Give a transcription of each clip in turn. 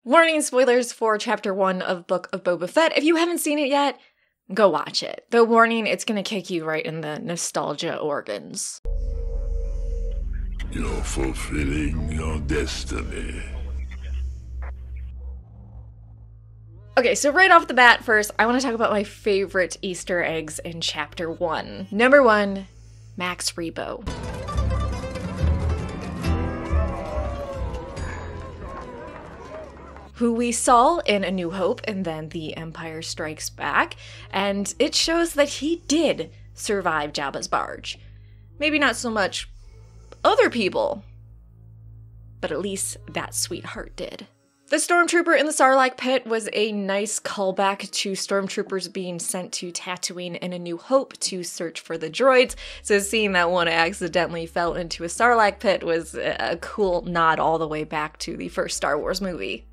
Warning spoilers for Chapter 1 of Book of Boba Fett. If you haven't seen it yet, go watch it. Though warning, it's gonna kick you right in the nostalgia organs. You're fulfilling your destiny. Okay, so right off the bat, first, I want to talk about my favorite Easter eggs in Chapter 1. Number 1, Max Rebo. Who we saw in A New Hope and then The Empire Strikes Back, and it shows that he did survive Jabba's barge. Maybe not so much other people, but at least that sweetheart did. The Stormtrooper in the Sarlacc pit was a nice callback to Stormtroopers being sent to Tatooine in A New Hope to search for the droids, so seeing that one accidentally fell into a Sarlacc pit was a cool nod all the way back to the first Star Wars movie.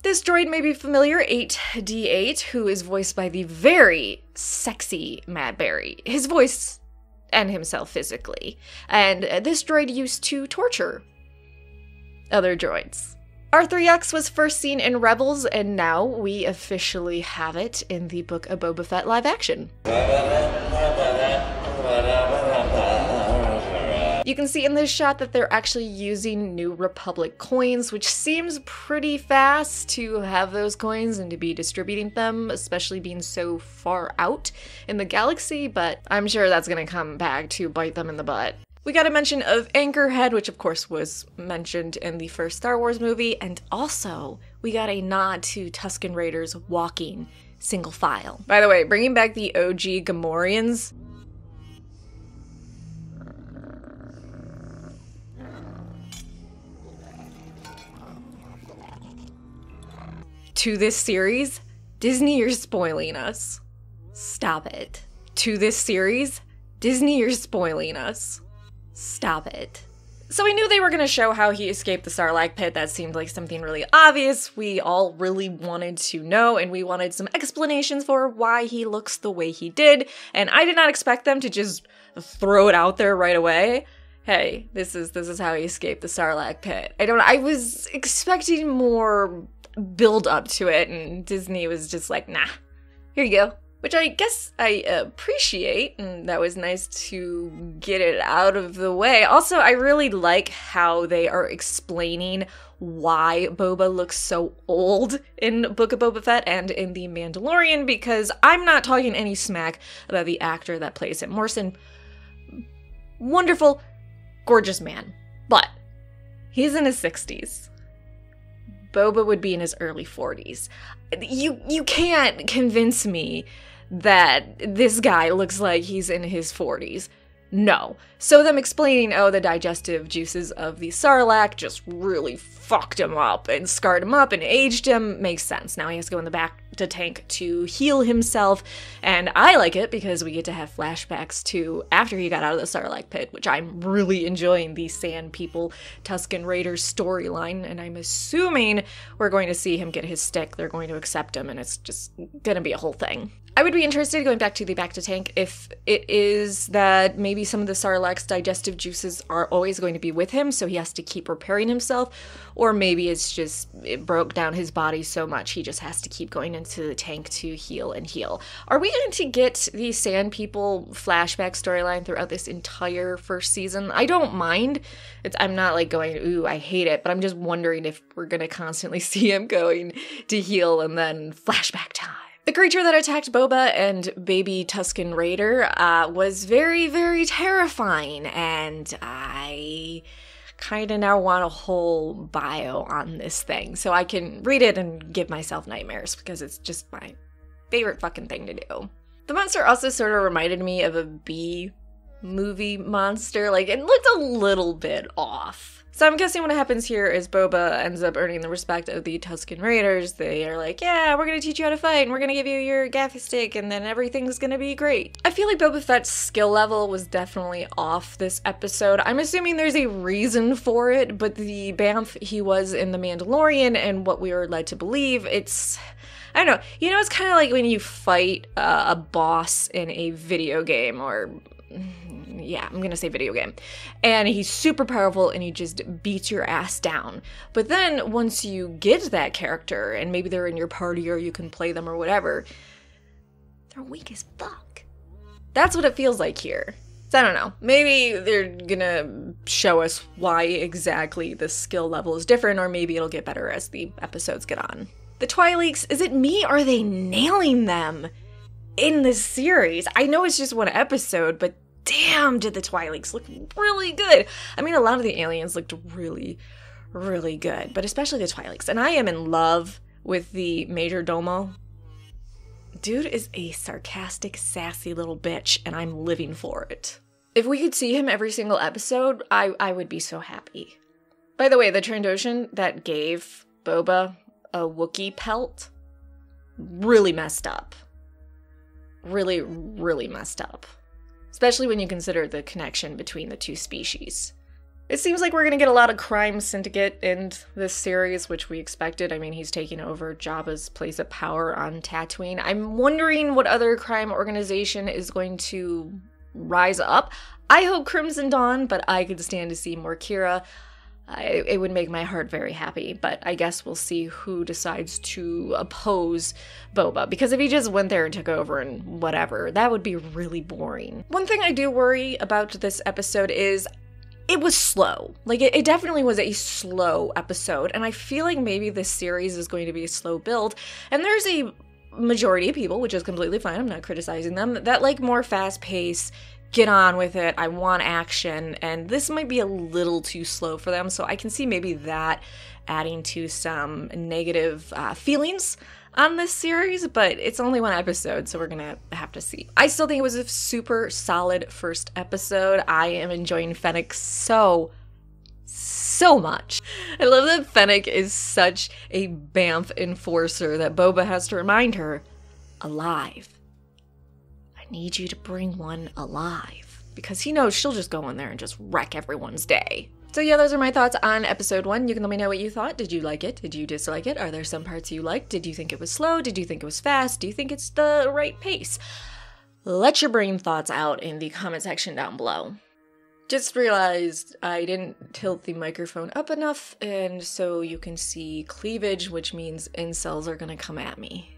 This droid may be familiar, 8D8, who is voiced by the very sexy Matt Berry. His voice and himself physically. And this droid used to torture other droids. R3X was first seen in Rebels, and now we officially have it in the Book of Boba Fett live action. You can see in this shot that they're actually using New Republic coins, which seems pretty fast to have those coins and to be distributing them, especially being so far out in the galaxy, but I'm sure that's gonna come back to bite them in the butt. We got a mention of Anchorhead, which of course was mentioned in the first Star Wars movie, and also we got a nod to Tusken Raiders walking single file. By the way, bringing back the OG Gamorreans, to this series, Disney, you're spoiling us. Stop it. To this series, Disney, you're spoiling us. Stop it. So we knew they were going to show how he escaped the Sarlacc pit. That seemed like something really obvious. We all really wanted to know, and we wanted some explanations for why he looks the way he did. And I did not expect them to just throw it out there right away. Hey, this is how he escaped the Sarlacc pit. I was expecting more build up to it, and Disney was just like, nah, here you go. Which I guess I appreciate, and that was nice to get it out of the way. Also, I really like how they are explaining why Boba looks so old in Book of Boba Fett and in The Mandalorian, because I'm not talking any smack about the actor that plays him. Morrison, wonderful, gorgeous man, but he's in his 60s. Boba would be in his early 40s. You can't convince me that this guy looks like he's in his 40s. No. So them explaining, oh, the digestive juices of the Sarlacc just really fucked him up and scarred him up and aged him makes sense. Now he has to go in the back to tank to heal himself, and I like it because we get to have flashbacks to after he got out of the Sarlacc pit, which I'm really enjoying the Sand People Tusken Raiders storyline, and I'm assuming we're going to see him get his stick, they're going to accept him, and it's just gonna be a whole thing. I would be interested, going back to the back to tank, if it is that maybe some of the Sarlacc's digestive juices are always going to be with him, so he has to keep repairing himself, or maybe it's just, it broke down his body so much he just has to keep going into the tank to heal and heal. Are we going to get the Sand People flashback storyline throughout this entire first season? I don't mind. I'm not like going, ooh, I hate it, but I'm just wondering if we're going to constantly see him going to heal and then flashback time. The creature that attacked Boba and baby Tusken Raider was very, very terrifying, and I kind of now want a whole bio on this thing so I can read it and give myself nightmares because it's just my favorite fucking thing to do. The monster also sort of reminded me of a B-movie monster. Like, it looked a little bit off. So I'm guessing what happens here is Boba ends up earning the respect of the Tusken Raiders. They are like, yeah, we're gonna teach you how to fight, and we're gonna give you your gaffi stick, and then everything's gonna be great. I feel like Boba Fett's skill level was definitely off this episode. I'm assuming there's a reason for it, but the bamf he was in The Mandalorian and what we were led to believe, I don't know. You know, it's kind of like when you fight a boss in a video game, or yeah, I'm gonna say video game, and he's super powerful and he just beats your ass down. But then once you get that character and maybe they're in your party or you can play them or whatever, they're weak as fuck. That's what it feels like here. So I don't know. Maybe they're gonna show us why exactly the skill level is different, or maybe it'll get better as the episodes get on. The Twi'leks, is it me or are they nailing them in this series? I know it's just one episode, but damn, did the Twi'leks look really good. I mean, a lot of the aliens looked really, really good, but especially the Twi'leks. And I am in love with the Major Domo. Dude is a sarcastic, sassy little bitch, and I'm living for it. If we could see him every single episode, I would be so happy. By the way, the Trandoshan that gave Boba a Wookiee pelt, really messed up. Really, really messed up. Especially when you consider the connection between the two species. It seems like we're going to get a lot of crime syndicate in this series, which we expected. I mean, he's taking over Jabba's place of power on Tatooine. I'm wondering what other crime organization is going to rise up. I hope Crimson Dawn, but I could stand to see more Kira. It would make my heart very happy, but I guess we'll see who decides to oppose Boba, because if he just went there and took over and whatever, that would be really boring. One thing I do worry about this episode is it was slow. Like, it definitely was a slow episode, and I feel like maybe this series is going to be a slow build, and there's a majority of people, which is completely fine, I'm not criticizing them, that like more fast pace, get on with it, I want action, and this might be a little too slow for them, so I can see maybe that adding to some negative feelings on this series, but it's only one episode, so we're gonna have to see. I still think it was a super solid first episode. I am enjoying Fennec so much. I love that Fennec is such a Banff enforcer that Boba has to remind her, alive. I need you to bring one alive. Because he knows she'll just go in there and just wreck everyone's day. So yeah, those are my thoughts on episode 1. You can let me know what you thought. Did you like it? Did you dislike it? Are there some parts you liked? Did you think it was slow? Did you think it was fast? Do you think it's the right pace? Let your brain thoughts out in the comment section down below. Just realized I didn't tilt the microphone up enough, and so you can see cleavage, which means incels are gonna come at me.